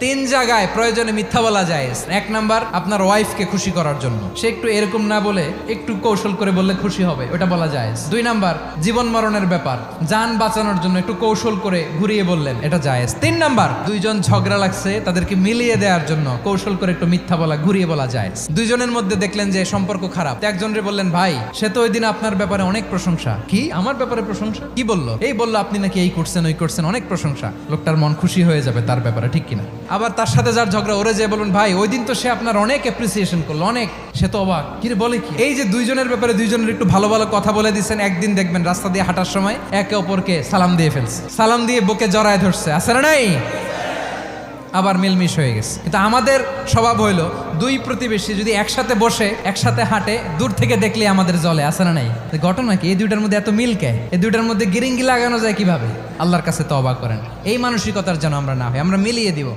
তিন জায়গায় প্রয়োজনে মিথ্যা বলা যায়। এক নাম্বার, আপনার ওয়াইফকে খুশি করার জন্য, সে একটু এরকম না বলে একটু কৌশল করে বললে খুশি হবে, ওটা বলা যায়। দুই নাম্বার, জীবন মরণের ব্যাপার, জান বাঁচানোর জন্য একটু কৌশল করে ঘুরিয়ে বললেন, এটা জায়েজ। তিন নাম্বার, দুইজন ঝগড়া লাগছে তাদেরকে মিলিয়ে দেওয়ার জন্য কৌশল করে একটু মিথ্যা বলা, ঘুরিয়ে বলা যায়। দুইজনের মধ্যে দেখলেন যে সম্পর্ক খারাপ, একজনরে বললেন, ভাই সে তো ওই দিন আপনার ব্যাপারে অনেক প্রশংসা। কি আমার ব্যাপারে প্রশংসা? কি বললো? এই বললো আপনি নাকি এই করছেন ওই করছেন, অনেক প্রশংসা। লোকটার মন খুশি হয়ে যাবে তার ব্যাপারে, ঠিক কিনা? আবার তার সাথে যার ঝগড়া, ওরে যে বলুন, ভাই ওই দিন তো সে আপনার অনেক অ্যাপ্রিসিয়েশন করলো, অনেক, সে তো অবাক, কি রে বলে কি? এই যে দুইজনের ব্যাপারে দুইজনের একটু ভালো ভালো কথা বলে দিচ্ছেন, একদিন দেখবেন রাস্তা দিয়ে হাঁটার সময় একে অপরকে সালাম দিয়ে ফেলছে, সালাম দিয়ে বুকে জড়ায় ধরছে, আছে না নাই? আবার মিলমিশ হয়ে গেছে। কিন্তু আমাদের স্বভাব হইলো, দুই প্রতিবেশী যদি একসাথে বসে একসাথে হাঁটে, দূর থেকে দেখলে আমাদের জলে, আছে না নাই? ঘটনা কি? এই দুইটার মধ্যে এত মিল কে? এই দুইটার মধ্যে গিরিঙ্গি লাগানো যায় কিভাবে? আল্লাহর কাছে তওবা করেন, এই মানসিকতার যেন আমরা না হয়, আমরা মিলিয়ে দিব।